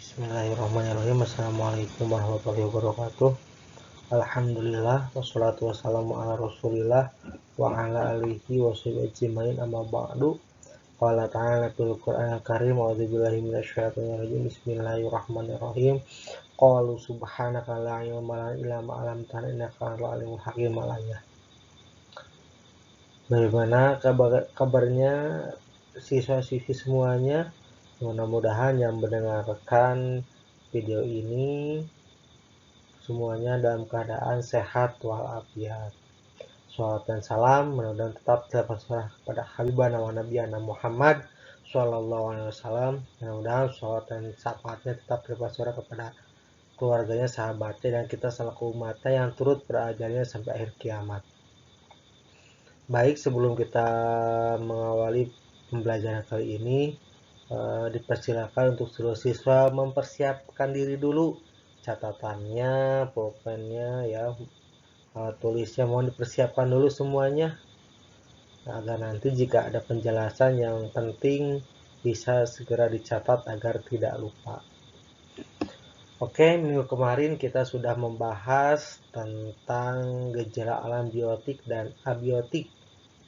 Bismillahirrahmanirrahim. Assalamualaikum warahmatullahi wabarakatuh. Alhamdulillah wassalatu wassalamu ala Rasulillah wa ala alihi washabihi ajmain, amma ba'du. Qala ta'ala fil Qur'anil Karim, a'udzubillahi minasyaitonir rajim. Bismillahirrahmanirrahim. Qalu subhanaka la ilma lana illa ma 'allamtana innaka antal alimul hakim. Bagaimana kabarnya siswa-siswi semuanya? Mudah-mudahan yang mendengarkan video ini semuanya dalam keadaan sehat walafiat. Shalawat dan salam mudah-mudahan tetap tercurah kepada Habibana wa Nabiyana Muhammad Shallallahu Alaihi Wasallam. Mudah-mudahan shalawat dan sahabatnya tetap tercurah kepada keluarganya, sahabatnya, dan kita selaku umatnya yang turut berajalnya sampai akhir kiamat. Baik, sebelum kita mengawali pembelajaran kali ini, dipersilakan untuk seluruh siswa mempersiapkan diri dulu, catatannya, pulpennya, ya, tulisnya mohon dipersiapkan dulu semuanya, agar nanti jika ada penjelasan yang penting bisa segera dicatat agar tidak lupa. Oke, minggu kemarin kita sudah membahas tentang gejala alam biotik dan abiotik,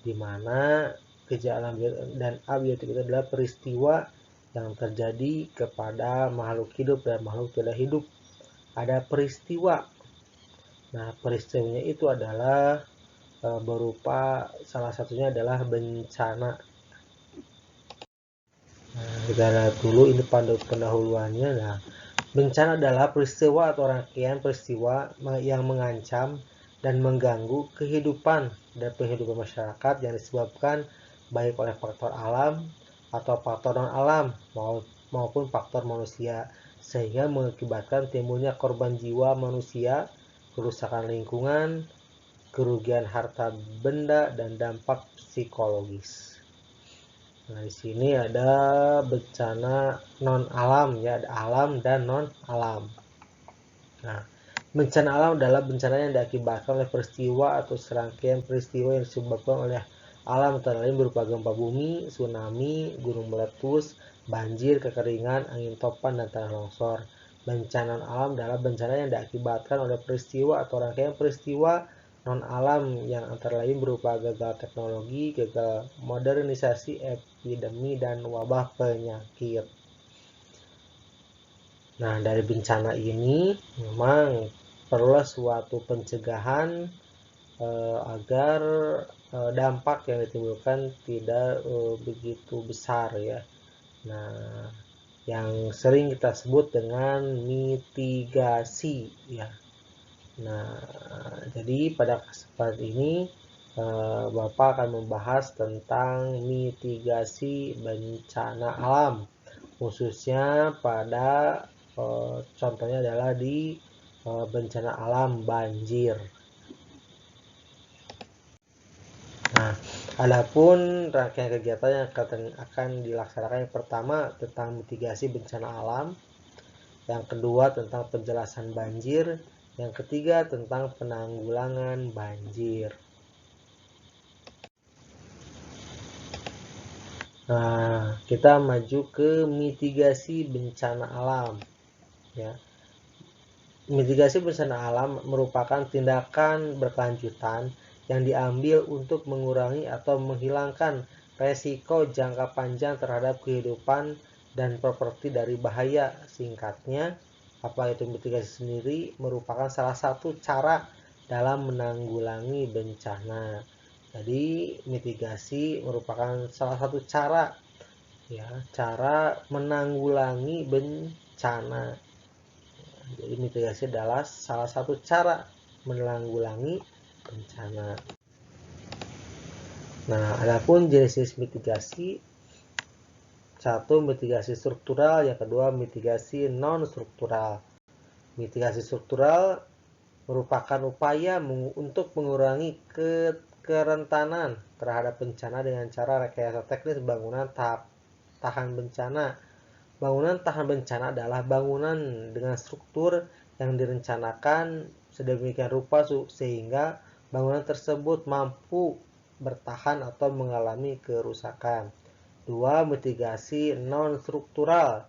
di mana gejala dan abiotik itu adalah peristiwa yang terjadi kepada makhluk hidup dan makhluk tidak hidup. Ada peristiwa. Nah, peristiwanya itu adalah berupa, salah satunya adalah bencana. Nah, kita lihat dulu ini pendahuluannya. Nah, bencana adalah peristiwa atau rangkaian peristiwa yang mengancam dan mengganggu kehidupan dan penghidupan masyarakat yang disebabkan baik oleh faktor alam atau faktor non-alam maupun faktor manusia, sehingga mengakibatkan timbulnya korban jiwa manusia, kerusakan lingkungan, kerugian harta benda, dan dampak psikologis. Nah, di sini ada bencana non-alam, ya, ada alam dan non-alam. Nah, bencana alam adalah bencana yang diakibatkan oleh peristiwa atau serangkaian peristiwa yang disebabkan oleh alam, antara lain berupa gempa bumi, tsunami, gunung meletus, banjir, kekeringan, angin topan, dan tanah longsor. Bencana alam adalah bencana yang diakibatkan oleh peristiwa atau rangkaian peristiwa non-alam yang antara lain berupa gagal teknologi, gagal modernisasi, epidemi, dan wabah penyakit. Nah, dari bencana ini memang perlulah suatu pencegahan agar dampak yang ditimbulkan tidak begitu besar, ya. Nah, yang sering kita sebut dengan mitigasi, ya. Nah, jadi pada kesempatan ini Bapak akan membahas tentang mitigasi bencana alam, khususnya pada contohnya adalah di bencana alam banjir. Nah, adapun rangkaian kegiatan yang akan dilaksanakan, yang pertama tentang mitigasi bencana alam, yang kedua tentang penjelasan banjir, yang ketiga tentang penanggulangan banjir. Nah, kita maju ke mitigasi bencana alam, ya. Mitigasi bencana alam merupakan tindakan berkelanjutan yang diambil untuk mengurangi atau menghilangkan resiko jangka panjang terhadap kehidupan dan properti dari bahaya. Singkatnya, apa itu mitigasi sendiri merupakan salah satu cara dalam menanggulangi bencana. Jadi mitigasi merupakan salah satu cara, ya, cara menanggulangi bencana. Jadi mitigasi adalah salah satu cara menanggulangi bencana. Nah, adapun jenis-jenis mitigasi, satu mitigasi struktural, yang kedua mitigasi non struktural. Mitigasi struktural merupakan upaya untuk mengurangi kerentanan terhadap bencana dengan cara rekayasa teknis bangunan tahan bencana. Bangunan tahan bencana adalah bangunan dengan struktur yang direncanakan sedemikian rupa sehingga bangunan tersebut mampu bertahan atau mengalami kerusakan. 2. Mitigasi non struktural.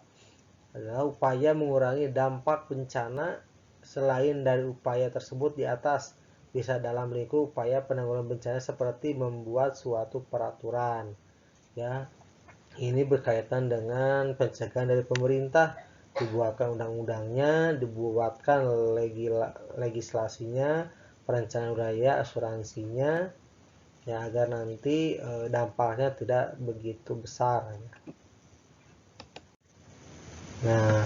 adalah upaya mengurangi dampak bencana selain dari upaya tersebut di atas, bisa dalam lingkup upaya penanggulangan bencana seperti membuat suatu peraturan. Ya, ini berkaitan dengan pencegahan dari pemerintah, dibuatkan undang-undangnya, dibuatkan legislasinya, perencanaan wilayah, asuransinya, ya agar nanti dampaknya tidak begitu besar. Nah,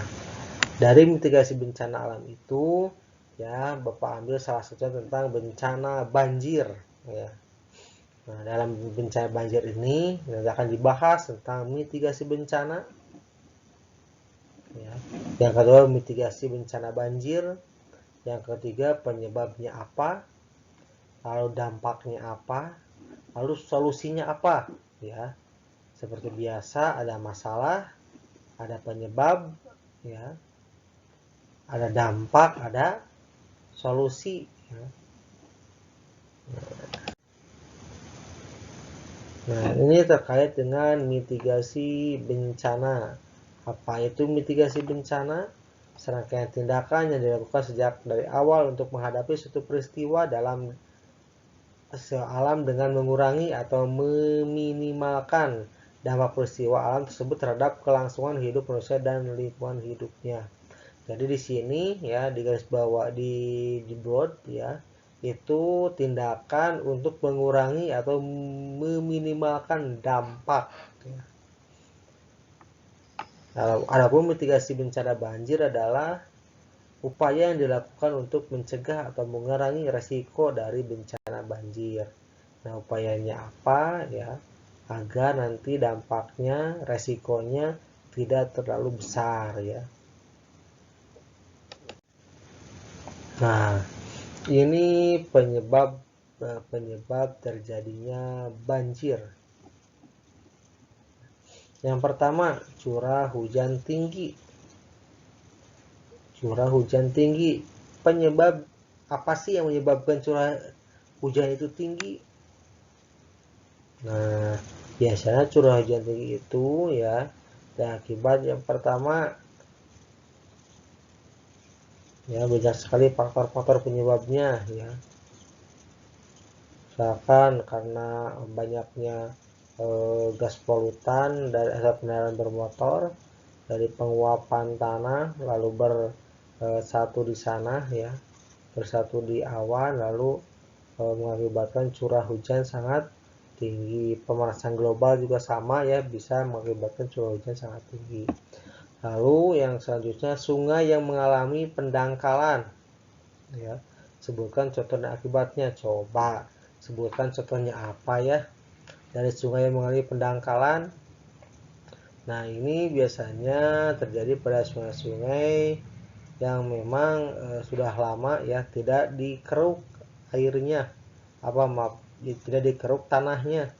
dari mitigasi bencana alam itu, ya Bapak ambil salah satu tentang bencana banjir, ya. Nah, dalam bencana banjir ini akan dibahas tentang mitigasi bencana. Ya. Yang kedua, mitigasi bencana banjir. Yang ketiga, penyebabnya apa, lalu dampaknya apa, lalu solusinya apa. Ya, seperti biasa ada masalah, ada penyebab, ya, ada dampak, ada solusi. Ya. Nah, ini terkait dengan mitigasi bencana. Apa itu mitigasi bencana? Serangkaian tindakan yang dilakukan sejak dari awal untuk menghadapi suatu peristiwa dalam alam dengan mengurangi atau meminimalkan dampak peristiwa alam tersebut terhadap kelangsungan hidup manusia dan lingkungan hidupnya. Jadi di sini ya di garis bawah di board ya itu tindakan untuk mengurangi atau meminimalkan dampak. Adapun mitigasi bencana banjir adalah upaya yang dilakukan untuk mencegah atau mengurangi resiko dari bencana banjir. Nah, upayanya apa ya? Agar nanti dampaknya, resikonya tidak terlalu besar ya. Nah, ini penyebab terjadinya banjir. Yang pertama, curah hujan tinggi. Curah hujan tinggi. Penyebab apa sih yang menyebabkan curah hujan itu tinggi? Nah, biasanya curah hujan tinggi itu ya akibat yang pertama ya banyak sekali faktor-faktor penyebabnya ya. Misalkan karena banyaknya gas polutan dari asap kendaraan bermotor, dari penguapan tanah lalu bersatu di sana ya, bersatu di awan lalu mengakibatkan curah hujan sangat tinggi. Pemanasan global juga sama ya, bisa mengakibatkan curah hujan sangat tinggi. Lalu yang selanjutnya sungai yang mengalami pendangkalan ya. Sebutkan contoh dan akibatnya. Coba sebutkan contohnya apa ya dari sungai yang mengalami pendangkalan. Nah, ini biasanya terjadi pada sungai-sungai yang memang sudah lama ya tidak dikeruk airnya, tidak dikeruk tanahnya,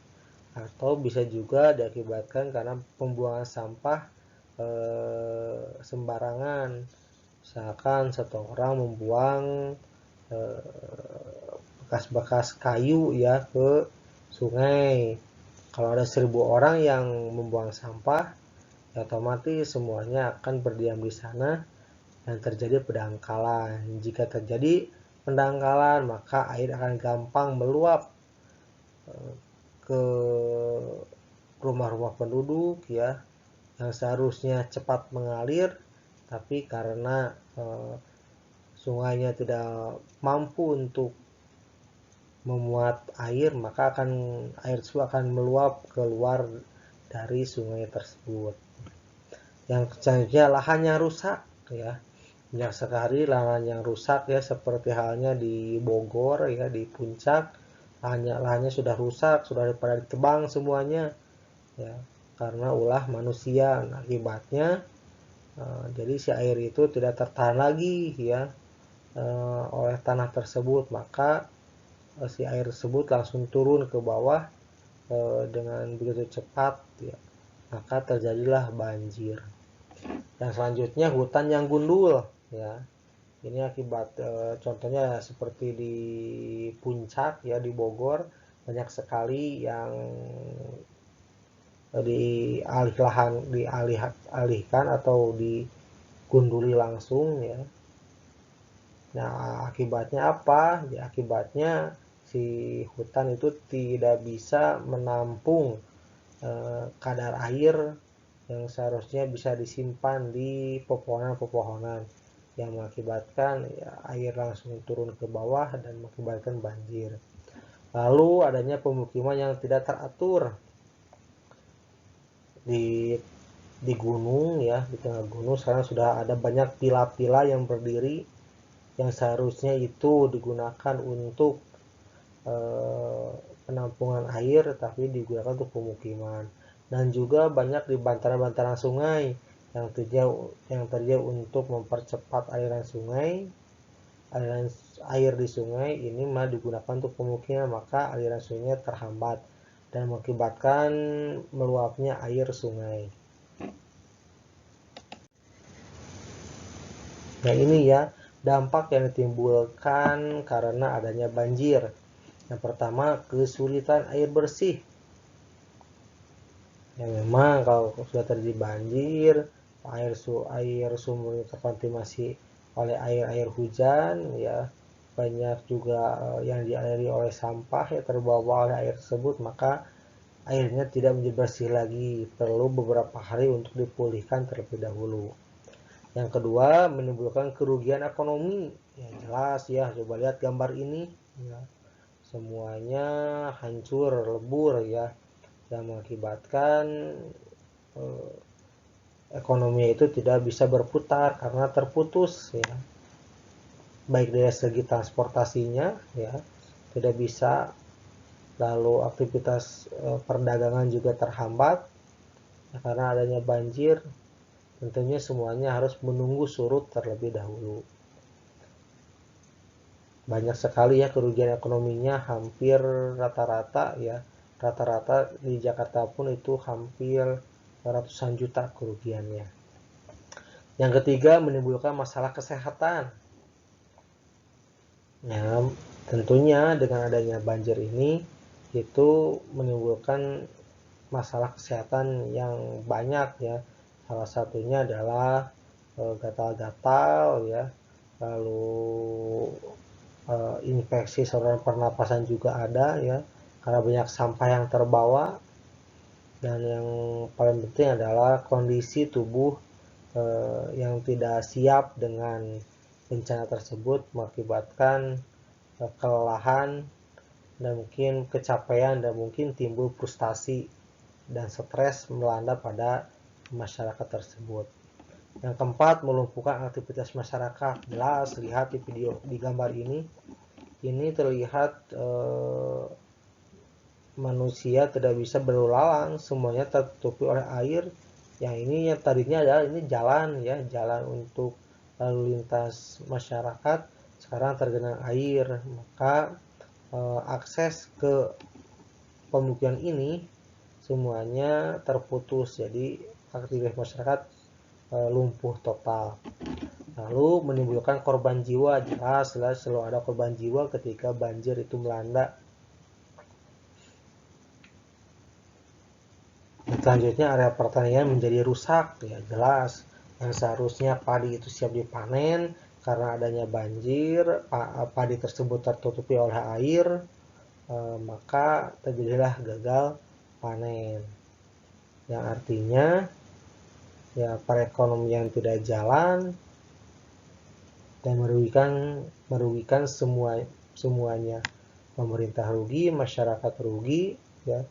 atau bisa juga diakibatkan karena pembuangan sampah sembarangan. Misalkan satu orang membuang bekas-bekas kayu ya ke sungai. Kalau ada 1.000 orang yang membuang sampah, ya otomatis semuanya akan berdiam di sana dan terjadi pendangkalan. Jika terjadi pendangkalan, maka air akan gampang meluap ke rumah-rumah penduduk ya, yang seharusnya cepat mengalir, tapi karena sungainya tidak mampu untuk memuat air, maka air tersebut akan meluap keluar dari sungai tersebut. Yang selanjutnya lahan yang rusak ya. Banyak sekali lahan yang rusak ya, seperti halnya di Bogor ya, di Puncak lahannya sudah rusak, sudah pada ditebang semuanya ya, karena ulah manusia. Nah, akibatnya jadi si air itu tidak tertahan lagi ya oleh tanah tersebut, maka si air tersebut langsung turun ke bawah dengan begitu cepat ya, maka terjadilah banjir. Yang selanjutnya hutan yang gundul ya, ini akibat contohnya seperti di Puncak ya, di Bogor banyak sekali yang dialihkan atau gunduli langsung ya. Nah, akibatnya apa? Ya, akibatnya si hutan itu tidak bisa menampung kadar air yang seharusnya bisa disimpan di pepohonan-pepohonan, yang mengakibatkan ya, air langsung turun ke bawah dan mengakibatkan banjir. Lalu adanya pemukiman yang tidak teratur di gunung ya, di tengah gunung sekarang sudah ada banyak pila-pila yang berdiri yang seharusnya itu digunakan untuk penampungan air, tapi digunakan untuk pemukiman. Dan juga banyak di bantaran-bantaran sungai yang terjadi untuk mempercepat aliran sungai. Aliran air di sungai ini malah digunakan untuk pemukiman, maka aliran sungainya terhambat dan mengakibatkan meluapnya air sungai. Nah, ini ya dampak yang ditimbulkan karena adanya banjir. Yang pertama, kesulitan air bersih. Ya, memang kalau sudah terjadi banjir, air sumbernya terkontaminasi oleh air hujan ya, banyak juga yang dialiri oleh sampah yang terbawa oleh air tersebut, maka airnya tidak menjadi bersih lagi, perlu beberapa hari untuk dipulihkan terlebih dahulu. Yang kedua, menimbulkan kerugian ekonomi. Ya jelas ya, coba lihat gambar ini ya, semuanya hancur lebur ya, yang mengakibatkan ekonomi itu tidak bisa berputar karena terputus ya, baik dari segi transportasinya ya tidak bisa, lalu aktivitas perdagangan juga terhambat ya, karena adanya banjir. Tentunya semuanya harus menunggu surut terlebih dahulu. Banyak sekali ya kerugian ekonominya, hampir rata-rata ya, rata-rata di Jakarta pun itu hampir ratusan juta kerugiannya. Yang ketiga, menimbulkan masalah kesehatan. Ya, tentunya dengan adanya banjir ini itu menimbulkan masalah kesehatan yang banyak ya. Salah satunya adalah gatal-gatal ya, lalu infeksi saluran pernapasan juga ada ya, karena banyak sampah yang terbawa. Dan yang paling penting adalah kondisi tubuh yang tidak siap dengan bencana tersebut mengakibatkan kelelahan dan mungkin kecapean, dan mungkin timbul frustasi dan stres melanda pada masyarakat tersebut. Yang keempat, melumpuhkan aktivitas masyarakat. Jelas lihat di video di gambar ini terlihat manusia tidak bisa berlalu lalang, semuanya tertutupi oleh air. Yang ini yang tadinya adalah ini jalan ya, jalan untuk lalu lintas masyarakat, sekarang tergenang air, maka akses ke pemukiman ini semuanya terputus, jadi aktivitas masyarakat lumpuh total. Lalu menimbulkan korban jiwa. Jelas selalu ada korban jiwa ketika banjir itu melanda. Selanjutnya area pertanian menjadi rusak ya, jelas yang seharusnya padi itu siap dipanen, karena adanya banjir padi tersebut tertutupi oleh air, maka terjadilah gagal panen, yang artinya ya perekonomian tidak jalan dan merugikan semuanya. Pemerintah rugi, masyarakat rugi ya.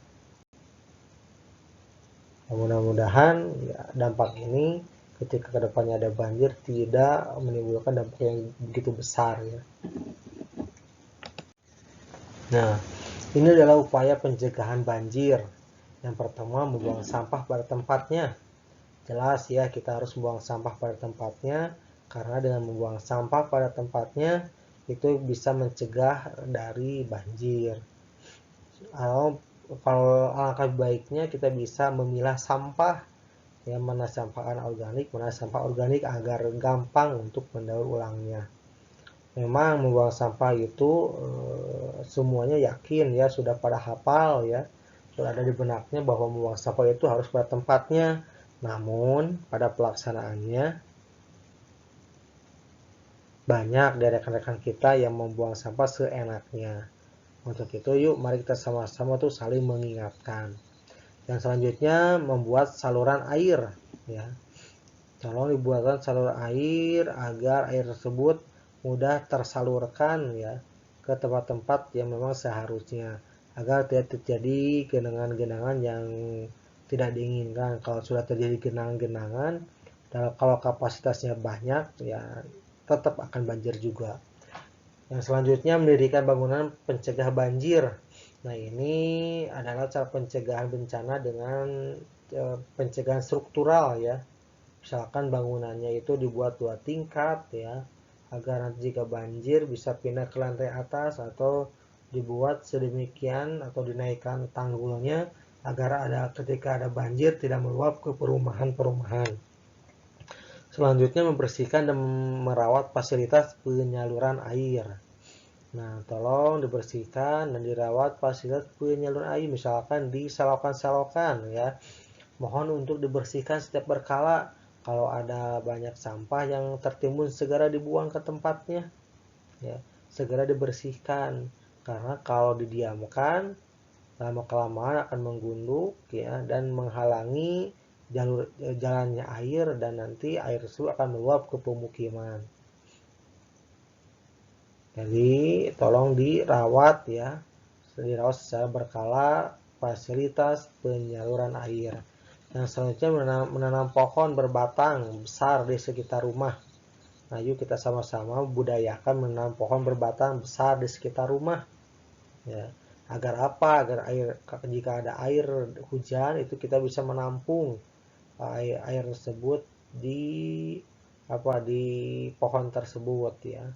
Mudah-mudahan ya, dampak ini ketika kedepannya ada banjir tidak menimbulkan dampak yang begitu besar ya. Nah, ini adalah upaya pencegahan banjir. Yang pertama, membuang sampah pada tempatnya. Jelas ya, kita harus membuang sampah pada tempatnya, karena dengan membuang sampah pada tempatnya itu bisa mencegah dari banjir. Kalau alangkah baiknya kita bisa memilah sampah ya, mana sampah anorganik, mana sampah organik, agar gampang untuk mendaur ulangnya. Memang membuang sampah itu semuanya yakin ya, sudah pada hafal ya, sudah ada di benaknya bahwa membuang sampah itu harus pada tempatnya. Namun pada pelaksanaannya banyak dari rekan-rekan kita yang membuang sampah seenaknya. Untuk itu yuk mari kita sama-sama tuh saling mengingatkan. Yang selanjutnya membuat saluran air ya. Tolong dibuatkan saluran air agar air tersebut mudah tersalurkan ya ke tempat-tempat yang memang seharusnya agar tidak terjadi genangan-genangan yang tidak diinginkan. Kalau sudah terjadi genangan-genangan, kalau kapasitasnya banyak ya tetap akan banjir juga. Yang selanjutnya mendirikan bangunan pencegah banjir. Nah, ini adalah cara pencegahan bencana dengan pencegahan struktural ya. Misalkan bangunannya itu dibuat 2 tingkat ya, agar nanti jika banjir bisa pindah ke lantai atas, atau dibuat sedemikian atau dinaikkan tanggulnya agar ketika ada banjir tidak meluap ke perumahan-perumahan. Selanjutnya membersihkan dan merawat fasilitas penyaluran air. Nah, tolong dibersihkan dan dirawat fasilitas penyaluran air, misalkan di selokan-selokan ya. Mohon untuk dibersihkan setiap berkala. Kalau ada banyak sampah yang tertimbun, segera dibuang ke tempatnya ya. Segera dibersihkan, karena kalau didiamkan lama-kelamaan akan menggunduk ya dan menghalangi jalannya air, dan nanti air tersebut akan meluap ke pemukiman. Jadi tolong dirawat ya, dirawat secara berkala fasilitas penyaluran air. Yang selanjutnya menanam pohon berbatang besar di sekitar rumah. Nah, yuk kita sama-sama budayakan menanam pohon berbatang besar di sekitar rumah ya. Agar apa? Agar jika ada air hujan itu kita bisa menampung air tersebut di pohon tersebut ya.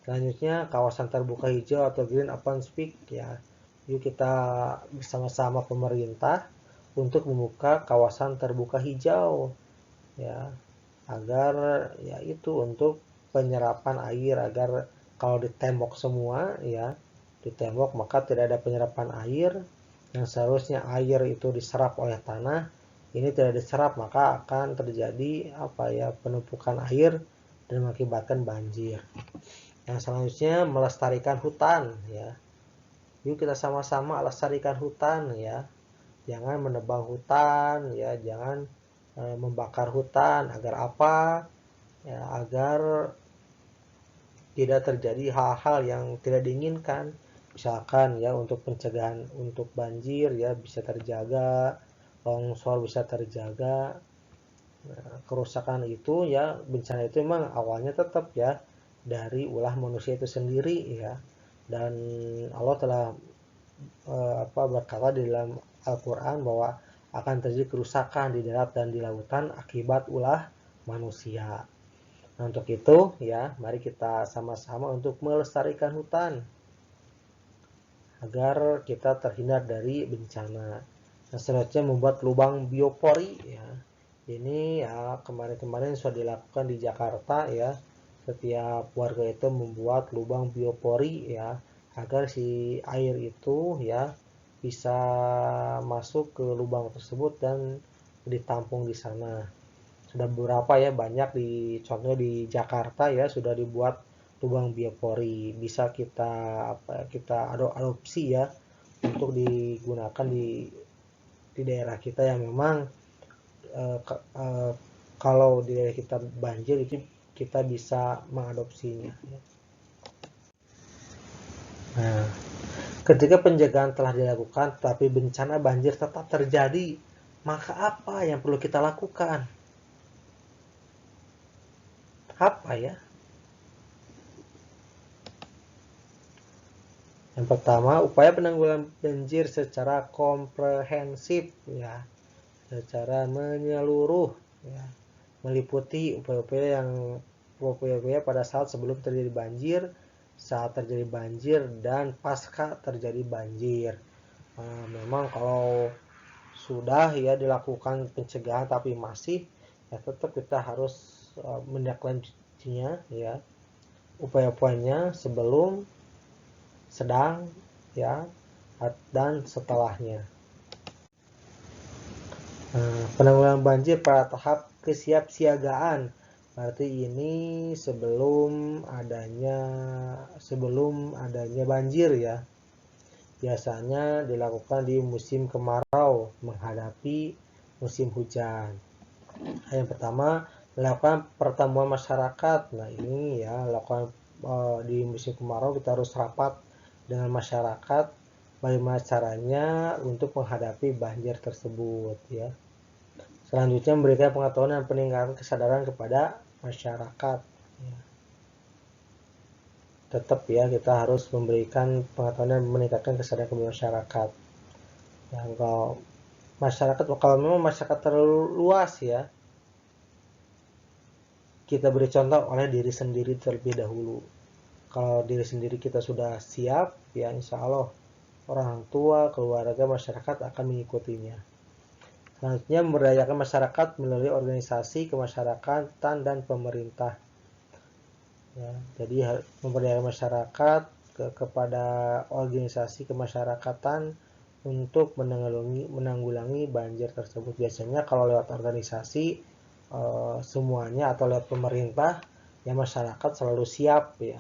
Selanjutnya kawasan terbuka hijau atau green open space ya. Yuk kita bersama-sama pemerintah untuk membuka kawasan terbuka hijau ya, agar ya itu untuk penyerapan air, agar kalau ditembok semua ya, ditembok maka tidak ada penyerapan air. Yang seharusnya air itu diserap oleh tanah, ini tidak diserap, maka akan terjadi penumpukan air dan mengakibatkan banjir. Yang selanjutnya melestarikan hutan ya. Yuk kita sama-sama lestarikan hutan ya. Jangan menebang hutan ya, jangan membakar hutan. Agar apa? Ya, agar tidak terjadi hal-hal yang tidak diinginkan. Misalkan ya, untuk pencegahan untuk banjir ya bisa terjaga, longsor bisa terjaga. Nah, kerusakan itu ya, bencana itu memang awalnya tetap ya dari ulah manusia itu sendiri ya. Dan Allah telah berkata di dalam Al-Quran bahwa akan terjadi kerusakan di darat dan di lautan akibat ulah manusia. Nah, untuk itu ya, mari kita sama-sama untuk melestarikan hutan agar kita terhindar dari bencana. Nah, selanjutnya membuat lubang biopori ya. Ini ya kemarin-kemarin sudah dilakukan di Jakarta ya. Setiap warga itu membuat lubang biopori ya, agar si air itu ya bisa masuk ke lubang tersebut dan ditampung di sana. Sudah beberapa ya, banyak contohnya di Jakarta ya sudah dibuat lubang biopori. Bisa kita adopsi ya untuk digunakan di daerah kita yang memang kalau di daerah kita banjir, itu kita bisa mengadopsinya. Nah, ketika penjagaan telah dilakukan tapi bencana banjir tetap terjadi, maka apa yang perlu kita lakukan? Apa ya? Yang pertama, upaya penanggulangan banjir secara komprehensif ya, secara menyeluruh ya, meliputi upaya-upaya pada saat sebelum terjadi banjir, saat terjadi banjir, dan pasca terjadi banjir. Nah, memang kalau sudah ya dilakukan pencegahan tapi masih ya, tetap kita harus menindaklanjutinya ya, upaya-upayanya sebelum, sedang ya, dan setelahnya. Penanggulangan banjir pada tahap kesiapsiagaan Berarti ini sebelum adanya banjir ya. Biasanya dilakukan di musim kemarau menghadapi musim hujan. Yang pertama, melakukan pertemuan masyarakat. Nah, ini ya, lakukan di musim kemarau kita harus rapat dengan masyarakat bagaimana caranya untuk menghadapi banjir tersebut ya. Selanjutnya memberikan pengetahuan dan peningkatan kesadaran kepada masyarakat ya. Tetap ya kita harus memberikan pengetahuan dan meningkatkan kesadaran kepada masyarakat ya. Kalau memang masyarakat terlalu luas ya, kita beri contoh oleh diri sendiri terlebih dahulu. Kalau diri sendiri kita sudah siap ya, insya Allah orang tua, keluarga, masyarakat akan mengikutinya. Selanjutnya memberdayakan masyarakat melalui organisasi kemasyarakatan dan pemerintah ya. Jadi memberdayakan masyarakat kepada organisasi kemasyarakatan untuk menanggulangi banjir tersebut. Biasanya kalau lewat organisasi semuanya atau lewat pemerintah ya, masyarakat selalu siap ya.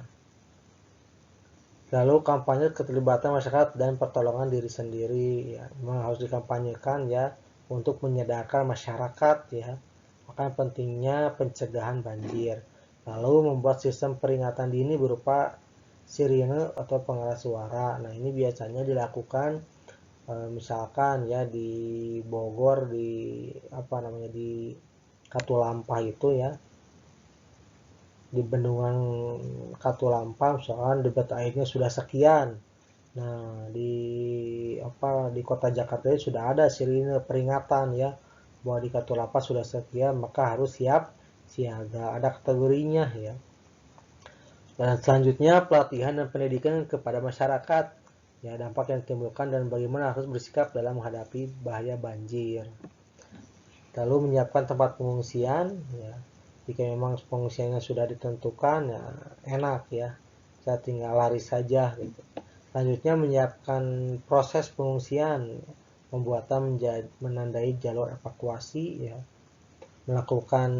Lalu kampanye keterlibatan masyarakat dan pertolongan diri sendiri ya, memang harus dikampanyekan ya untuk menyadarkan masyarakat ya akan pentingnya pencegahan banjir. Lalu membuat sistem peringatan dini berupa sirine atau pengeras suara. Nah, ini biasanya dilakukan misalkan ya di Bogor, di Katulampa itu ya, di bendungan Katulampa misalkan debit airnya sudah sekian. Nah, di kota Jakarta ini sudah ada sirine peringatan ya bahwa di Katulampa sudah sekian, maka harus siap siaga. Ada kategorinya ya. Dan selanjutnya pelatihan dan pendidikan kepada masyarakat ya, dampak yang ditimbulkan dan bagaimana harus bersikap dalam menghadapi bahaya banjir. Lalu menyiapkan tempat pengungsian ya, jika memang pengungsiannya sudah ditentukan ya enak ya, saya tinggal lari saja gitu. Selanjutnya menyiapkan proses pengungsian, pembuatan menandai jalur evakuasi ya, melakukan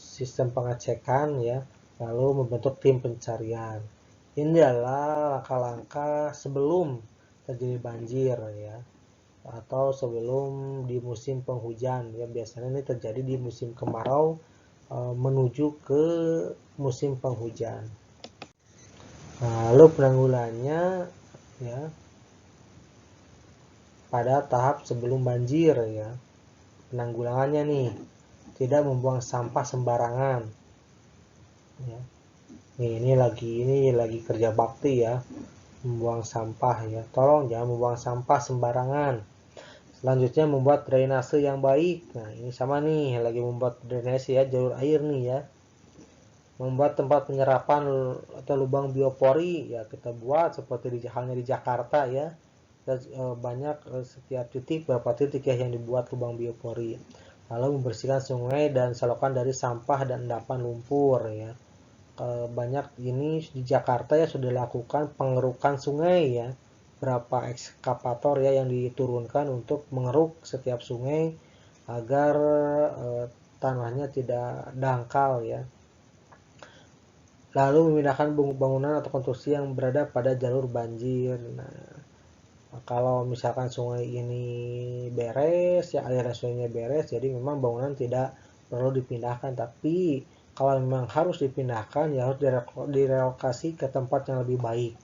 sistem pengecekan ya, lalu membentuk tim pencarian. Ini adalah langkah-langkah sebelum terjadi banjir ya, atau sebelum di musim penghujan ya. Biasanya ini terjadi di musim kemarau menuju ke musim penghujan. Lalu penanggulangannya ya pada tahap sebelum banjir ya. Penanggulangannya nih, tidak membuang sampah sembarangan ya. Ini lagi kerja bakti ya, membuang sampah ya. Tolong jangan membuang sampah sembarangan. Selanjutnya membuat drainase yang baik. Nah, ini sama nih, lagi membuat drainase ya, jalur air nih ya. Membuat tempat penyerapan atau lubang biopori ya, kita buat seperti halnya di Jakarta ya. Banyak setiap titik, beberapa titik ya yang dibuat lubang biopori. Lalu membersihkan sungai dan selokan dari sampah dan endapan lumpur ya. Banyak ini di Jakarta ya sudah dilakukan pengerukan sungai ya, berapa ekskavator ya yang diturunkan untuk mengeruk setiap sungai agar tanahnya tidak dangkal ya. Lalu memindahkan bangunan atau konstruksi yang berada pada jalur banjir. Nah, kalau misalkan sungai ini beres ya, aliran sungainya beres, jadi memang bangunan tidak perlu dipindahkan, tapi kalau memang harus dipindahkan ya harus direlokasi ke tempat yang lebih baik.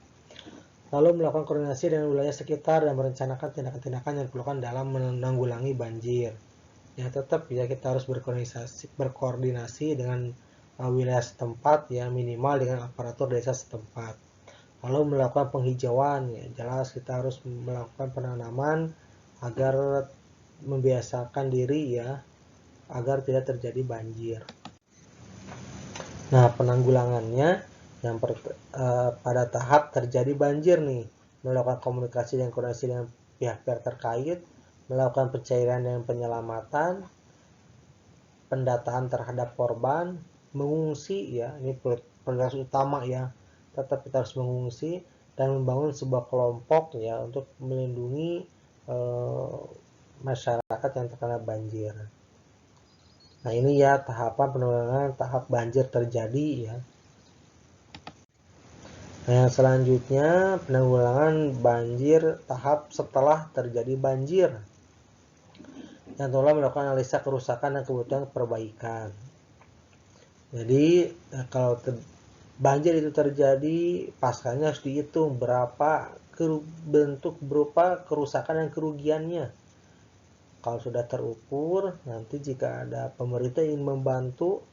Lalu melakukan koordinasi dengan wilayah sekitar dan merencanakan tindakan-tindakan yang diperlukan dalam menanggulangi banjir. Ya tetap ya kita harus berkoordinasi dengan wilayah setempat ya, minimal dengan aparatur desa setempat. Lalu melakukan penghijauan ya, jelas kita harus melakukan penanaman agar membiasakan diri ya agar tidak terjadi banjir. Nah, penanggulangannya yang pada tahap terjadi banjir nih, melakukan komunikasi dan koordinasi dengan pihak-pihak terkait, melakukan pencairan dan penyelamatan, pendataan terhadap korban, mengungsi ya, ini prioritas utama ya, tetap kita harus mengungsi dan membangun sebuah kelompok ya untuk melindungi masyarakat yang terkena banjir. Nah, ini ya tahapan penanggulangan tahap banjir terjadi ya. Nah, yang selanjutnya penanggulangan banjir tahap setelah terjadi banjir, yang telah melakukan analisa kerusakan dan kebutuhan perbaikan. Jadi kalau banjir itu terjadi, paskanya harus dihitung berapa bentuk berupa kerusakan dan kerugiannya. Kalau sudah terukur, nanti jika ada pemerintah ingin membantu,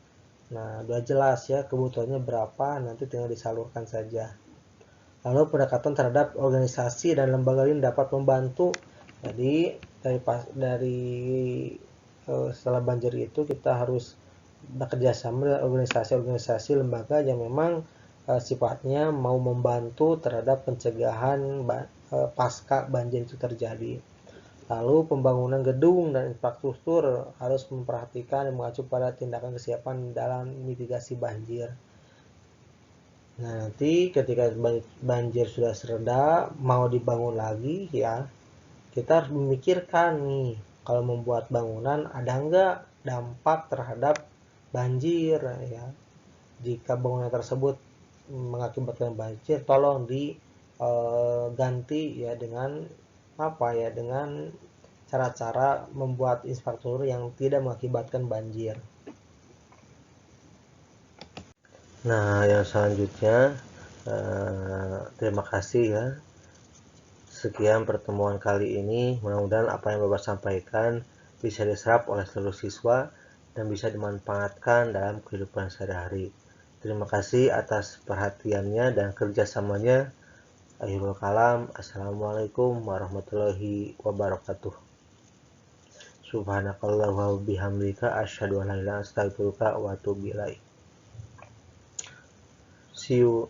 nah udah jelas ya kebutuhannya berapa, nanti tinggal disalurkan saja. Lalu pendekatan terhadap organisasi dan lembaga lain dapat membantu. Jadi dari setelah banjir itu kita harus bekerja sama dengan organisasi-organisasi lembaga yang memang sifatnya mau membantu terhadap pencegahan pasca banjir itu terjadi. Lalu pembangunan gedung dan infrastruktur harus memperhatikan dan mengacu pada tindakan kesiapan dalam mitigasi banjir. Nah, nanti ketika banjir sudah sereda, mau dibangun lagi ya, kita harus memikirkan nih, kalau membuat bangunan ada nggak dampak terhadap banjir ya. Jika bangunan tersebut mengakibatkan banjir, tolong diganti ya dengan apa ya, dengan cara-cara membuat infrastruktur yang tidak mengakibatkan banjir. Nah, yang selanjutnya terima kasih ya. Sekian pertemuan kali ini. Mudah-mudahan apa yang Bapak sampaikan bisa diserap oleh seluruh siswa dan bisa dimanfaatkan dalam kehidupan sehari-hari. Terima kasih atas perhatiannya dan kerjasamanya. Akhirul kalam. Assalamualaikum warahmatullahi wabarakatuh. Subhanakallahumma wa bihamdika asyhadu an la ilaha illa anta astaghfiruka wa atubu ilaik. See you.